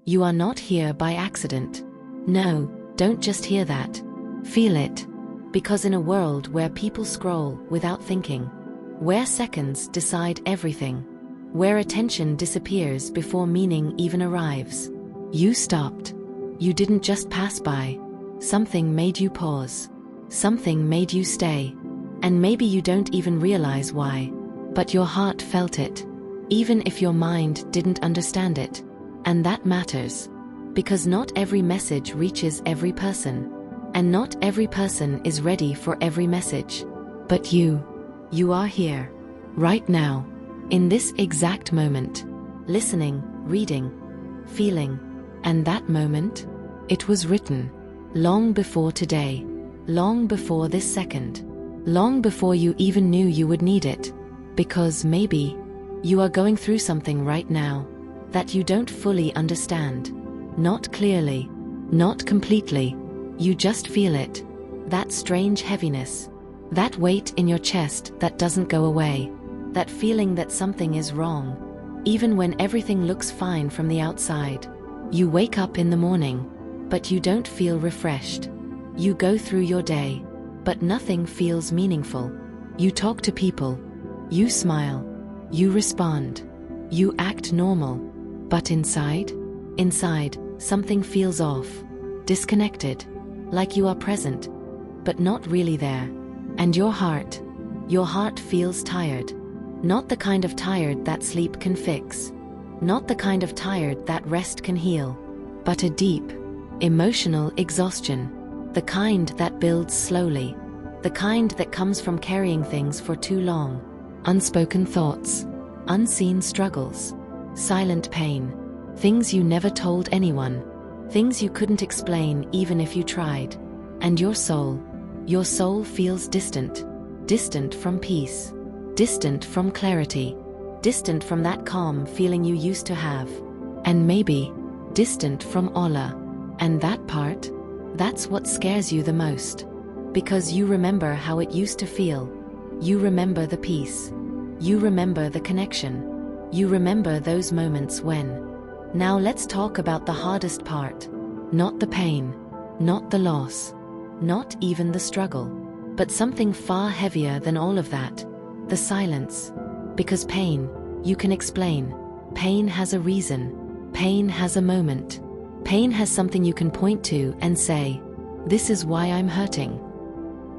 You are not here by accident. No, don't just hear that. Feel it. Because in a world where people scroll without thinking, where seconds decide everything, where attention disappears before meaning even arrives, you stopped. You didn't just pass by. Something made you pause. Something made you stay. And maybe you don't even realize why, but your heart felt it, even if your mind didn't understand it. And that matters, because not every message reaches every person, and not every person is ready for every message. But you are here, right now, in this exact moment, listening, reading, feeling. And that moment, it was written, long before today, long before this second, long before you even knew you would need it. Because maybe you are going through something right now that you don't fully understand. Not clearly, not completely. You just feel it. That strange heaviness. That weight in your chest that doesn't go away. That feeling that something is wrong, even when everything looks fine from the outside. You wake up in the morning, but you don't feel refreshed. You go through your day, but nothing feels meaningful. You talk to people. You smile. You respond. You act normal. But inside, something feels off. Disconnected. Like you are present, but not really there. And your heart feels tired. Not the kind of tired that sleep can fix. Not the kind of tired that rest can heal. But a deep, emotional exhaustion. The kind that builds slowly. The kind that comes from carrying things for too long. Unspoken thoughts. Unseen struggles. Silent pain. Things you never told anyone. Things you couldn't explain even if you tried. And your soul feels distant. Distant from peace. Distant from clarity. Distant from that calm feeling you used to have. And maybe distant from Allah. And that part, that's what scares you the most. Because you remember how it used to feel. You remember the peace. You remember the connection. You remember those moments when. Now let's talk about the hardest part. Not the pain. Not the loss. Not even the struggle. But something far heavier than all of that. The silence. Because pain, you can explain. Pain has a reason. Pain has a moment. Pain has something you can point to and say, this is why I'm hurting.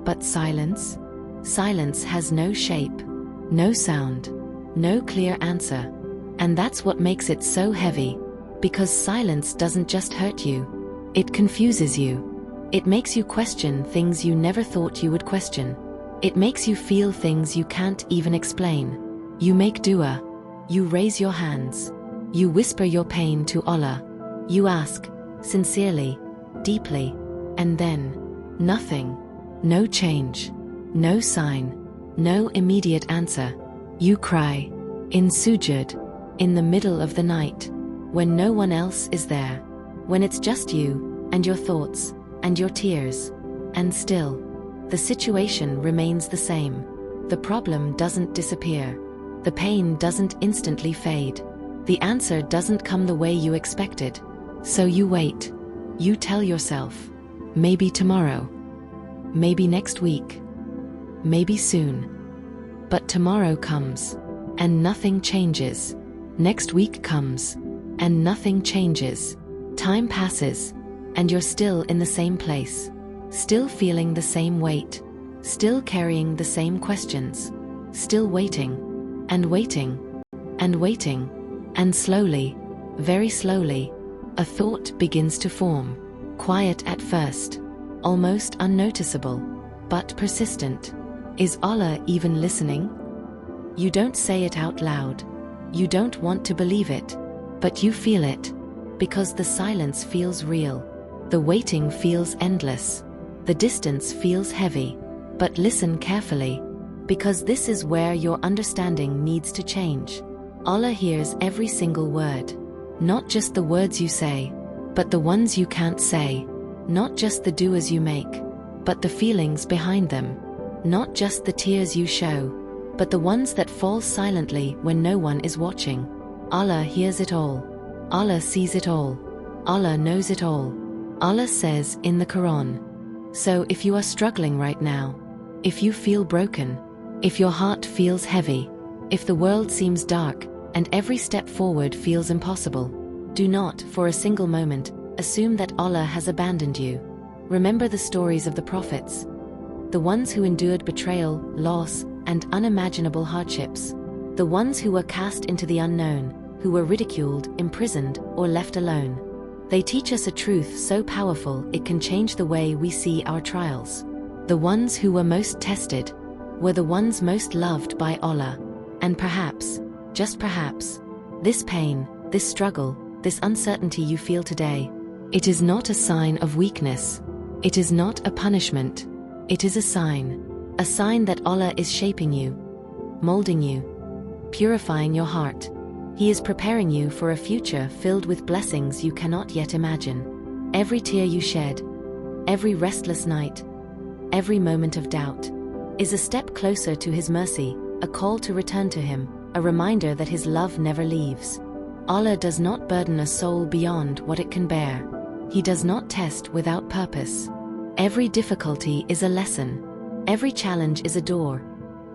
But silence? Silence has no shape, no sound, no clear answer. And that's what makes it so heavy. Because silence doesn't just hurt you. It confuses you. It makes you question things you never thought you would question. It makes you feel things you can't even explain. You make dua. You raise your hands. You whisper your pain to Allah. You ask, sincerely, deeply, and then, nothing. No change. No sign. No immediate answer. You cry. In sujud. In the middle of the night. When no one else is there. When it's just you, and your thoughts, and your tears. And still, the situation remains the same. The problem doesn't disappear. The pain doesn't instantly fade. The answer doesn't come the way you expected. So you wait. You tell yourself, maybe tomorrow. Maybe next week. Maybe soon. But tomorrow comes, and nothing changes. Next week comes, and nothing changes. Time passes, and you're still in the same place. Still feeling the same weight. Still carrying the same questions. Still waiting, and waiting, and waiting. And slowly, very slowly, a thought begins to form. Quiet at first. Almost unnoticeable, but persistent. Is Allah even listening? You don't say it out loud. You don't want to believe it. But you feel it. Because the silence feels real. The waiting feels endless. The distance feels heavy. But listen carefully. Because this is where your understanding needs to change. Allah hears every single word. Not just the words you say, but the ones you can't say. Not just the duas you make, but the feelings behind them. Not just the tears you show, but the ones that fall silently when no one is watching. Allah hears it all. Allah sees it all. Allah knows it all. Allah says in the Quran. So if you are struggling right now, if you feel broken, if your heart feels heavy, if the world seems dark, and every step forward feels impossible, do not, for a single moment, assume that Allah has abandoned you. Remember the stories of the prophets, the ones who endured betrayal, loss, and unimaginable hardships, the ones who were cast into the unknown, who were ridiculed, imprisoned, or left alone. They teach us a truth so powerful it can change the way we see our trials. The ones who were most tested were the ones most loved by Allah. And perhaps, just perhaps, this pain, this struggle, this uncertainty you feel today, it is not a sign of weakness. It is not a punishment. It is a sign that Allah is shaping you, molding you, purifying your heart. He is preparing you for a future filled with blessings you cannot yet imagine. Every tear you shed, every restless night, every moment of doubt, is a step closer to His mercy, a call to return to Him, a reminder that His love never leaves. Allah does not burden a soul beyond what it can bear. He does not test without purpose. Every difficulty is a lesson. Every challenge is a door,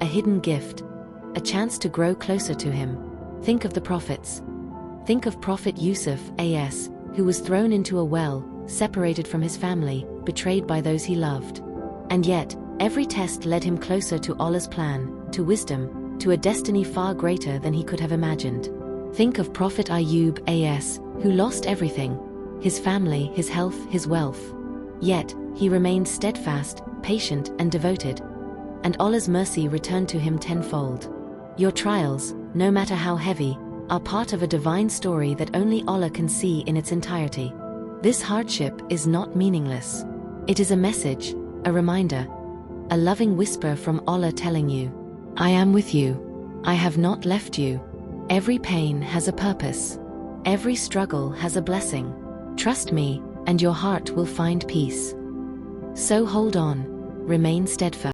a hidden gift, a chance to grow closer to Him. Think of the prophets. Think of Prophet Yusuf, who was thrown into a well, separated from his family, betrayed by those he loved. And yet, every test led him closer to Allah's plan, to wisdom, to a destiny far greater than he could have imagined. Think of Prophet Ayub, who lost everything, his family, his health, his wealth. Yet, he remained steadfast, patient, and devoted. And Allah's mercy returned to him tenfold. Your trials, no matter how heavy, are part of a divine story that only Allah can see in its entirety. This hardship is not meaningless. It is a message, a reminder, a loving whisper from Allah telling you, I am with you. I have not left you. Every pain has a purpose. Every struggle has a blessing. Trust me, and your heart will find peace. So hold on, remain steadfast.